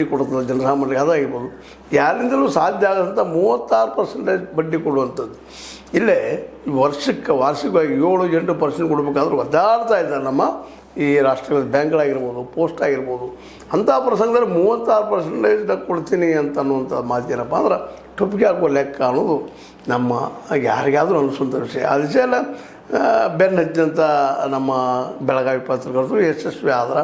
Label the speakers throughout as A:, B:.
A: ಕೊಡುತ್ತದೆ ಜನಸಾಮಾನ್ಯರಿಗೆ, ಅದಾಗಿರ್ಬೋದು. ಯಾರಿಂದಲೂ ಸಾಧ್ಯ ಆಗೋದಂಥ 36% ಬಡ್ಡಿ ಕೊಡುವಂಥದ್ದು. ಇಲ್ಲೇ ವಾರ್ಷಿಕವಾಗಿ 7-8% ಕೊಡಬೇಕಾದ್ರೂ ಒದ್ದಾಡ್ತಾ ಇದ್ದಾರೆ ನಮ್ಮ ಈ ರಾಷ್ಟ್ರೀಯ ಬ್ಯಾಂಕ್ಗಳಾಗಿರ್ಬೋದು, ಪೋಸ್ಟ್ ಆಗಿರ್ಬೋದು. ಅಂಥ ಪ್ರಸಂಗದಲ್ಲಿ 36% ಕೊಡ್ತೀನಿ ಅಂತ ಅನ್ನುವಂಥ ಮಾತೇನಪ್ಪ ಅಂದ್ರೆ ಟೊಪ್ಪಿಗೆ ಹಾಕುವ ಲೆಕ್ಕ ಅನ್ನೋದು ನಮ್ಮ ಯಾರಿಗಾದರೂ ಅನಿಸುವಂಥ ವಿಷಯ. ಆ ವಿಷಯ ಎಲ್ಲ ಬೆನ್ನು ಹಚ್ಚಿದಂಥ ನಮ್ಮ ಬೆಳಗಾವಿ ಪತ್ರಕರ್ತರು ಯಶಸ್ವಿ ಆದ್ರೆ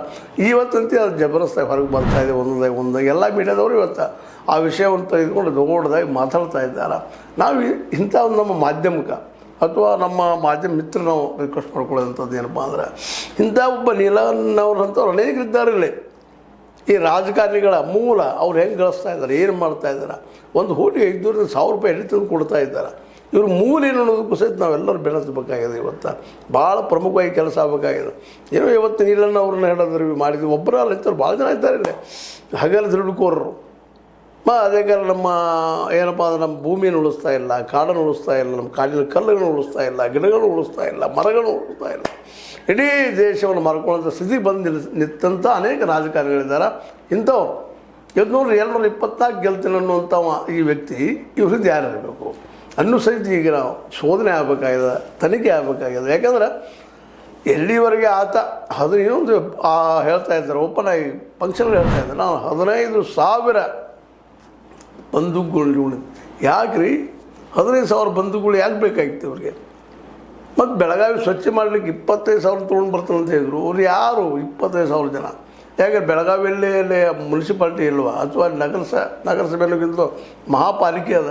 A: ಇವತ್ತಂತೆ ಅದು ಜಬರ್ದಸ್ತಾಗಿ ಹೊರಗೆ ಬರ್ತಾಯಿದೆ. ಒಂದೊಂದಾಗಿ ಎಲ್ಲ ಮೀಡಿಯಾದವರು ಇವತ್ತು ಆ ವಿಷಯವನ್ನು ತೆಗೆದುಕೊಂಡು ದೊಡ್ಡದಾಗಿ ಮಾತಾಡ್ತಾ ಇದ್ದಾರೆ. ನಾವು ಇಂಥ ಒಂದು ನಮ್ಮ ಮಾಧ್ಯಮಕ್ಕೆ ಅಥವಾ ನಮ್ಮ ಮಾಧ್ಯಮ ಮಿತ್ರ ನಾವು ರಿಕ್ವೆಸ್ಟ್ ಮಾಡ್ಕೊಳ್ಳೋದಂಥದ್ದು ಏನಪ್ಪ ಅಂದ್ರೆ, ಇಂಥ ಒಬ್ಬ ನೀಲನ್ನವ್ರಂಥವ್ರು ಅನೇಕರಿದ್ದಾರೆ ಇಲ್ಲಿ. ಈ ರಾಜಕಾರಣಿಗಳ ಮೂಲ ಅವ್ರು ಹೆಂಗೆ ಗಳಿಸ್ತಾ ಇದ್ದಾರೆ, ಏನು ಮಾಡ್ತಾ ಇದ್ದಾರೆ, ಒಂದು ಹೋಟಿಗೆ 500,000 ರೂಪಾಯಿ ಎಲ್ಲಿ ತಂದು ಕೊಡ್ತಾ ಇದ್ದಾರೆ. ಇವ್ರ ಮೂಲ ಏನು ಅನ್ನೋದಕ್ಕೂ ಸಹಿತ ನಾವೆಲ್ಲರೂ ಬೆಳೆಸಬೇಕಾಗಿದೆ. ಇವತ್ತು ಭಾಳ ಪ್ರಮುಖವಾಗಿ ಕೆಲಸ ಆಗಬೇಕಾಗಿದೆ. ಏನೋ ಇವತ್ತು ನೀಲನ್ನ ಅವ್ರನ್ನ ಹೇಳೋದ್ರಿ ಮಾಡಿದ್ವಿ, ಒಬ್ಬರ ಅಲ್ಲಿರ್ತಾರೆ, ಭಾಳ ಜನ ಇದ್ದಾರೆ ಇಲ್ಲಿ ಹಗಲು ದುಡ್ಕೋರರು. ಅದೇ ಕಾರಣ ನಮ್ಮ ಏನಪ್ಪ ಅಂದ್ರೆ ನಮ್ಮ ಭೂಮಿಯನ್ನು ಉಳಿಸ್ತಾ ಇಲ್ಲ, ಕಾಡನ್ನು ಉಳಿಸ್ತಾ ಇಲ್ಲ, ನಮ್ಮ ಕಾಡಿನ ಕಲ್ಲುಗಳನ್ನು ಉಳಿಸ್ತಾ ಇಲ್ಲ, ಗಿಡಗಳನ್ನು ಉಳಿಸ್ತಾ ಇಲ್ಲ, ಮರಗಳನ್ನು ಉಳಿಸ್ತಾ ಇಲ್ಲ. ಇಡೀ ದೇಶವನ್ನು ಮಾರ್ಕೊಳ್ಳೋಂಥ ಸ್ಥಿತಿ ಬಂದು ನಿಂತಂಥ ಅನೇಕ ರಾಜಕಾರಣಿಗಳಿದ್ದಾರೆ. ಇಂಥವ್ರು 224 ಗೆಲ್ತೀನಿ ಅನ್ನುವಂಥ ಈ ವ್ಯಕ್ತಿ ಇವ್ರಿಂದ ಯಾರು ಇರಬೇಕು ಅನ್ನೋ ಸಹಿತ ಈಗ ನಾವು ಶೋಧನೆ ಆಗಬೇಕಾಗಿದೆ, ತನಿಖೆ ಆಗಬೇಕಾಗಿದೆ. ಯಾಕಂದ್ರೆ ಎಲ್ಲಿವರೆಗೆ ಆತ 15 ಹೇಳ್ತಾ ಇದ್ದಾರೆ, ಓಪನ್ ಆಗಿ ಫಂಕ್ಷನ್ಗಳು ಹೇಳ್ತಾ ಇದ್ದಾರೆ, ನಾವು 15,000 ಬಂದೂಕುಗಳು. ಯಾಕೆ ರೀ 15,000 ಬಂದೂಕುಗಳು ಯಾಕೆ ಬೇಕಾಗಿತ್ತು ಇವ್ರಿಗೆ? ಮತ್ತು ಬೆಳಗಾವಿ ಸ್ವಚ್ಛ ಮಾಡಲಿಕ್ಕೆ 25,000 ತೊಗೊಂಡು ಬರ್ತಾರೆ ಅಂತ ಹೇಳಿದ್ರು. ಅವ್ರು ಯಾರು 25,000 ಜನ? ಯಾಕೆ ಬೆಳಗಾವಿಯಲ್ಲಿ ಮುನ್ಸಿಪಾಲ್ಟಿ ಇಲ್ವಾ ಅಥವಾ ನಗರಸಭೆಗಿಂತ ಮಹಾಪಾಲಿಕೆ ಅದ?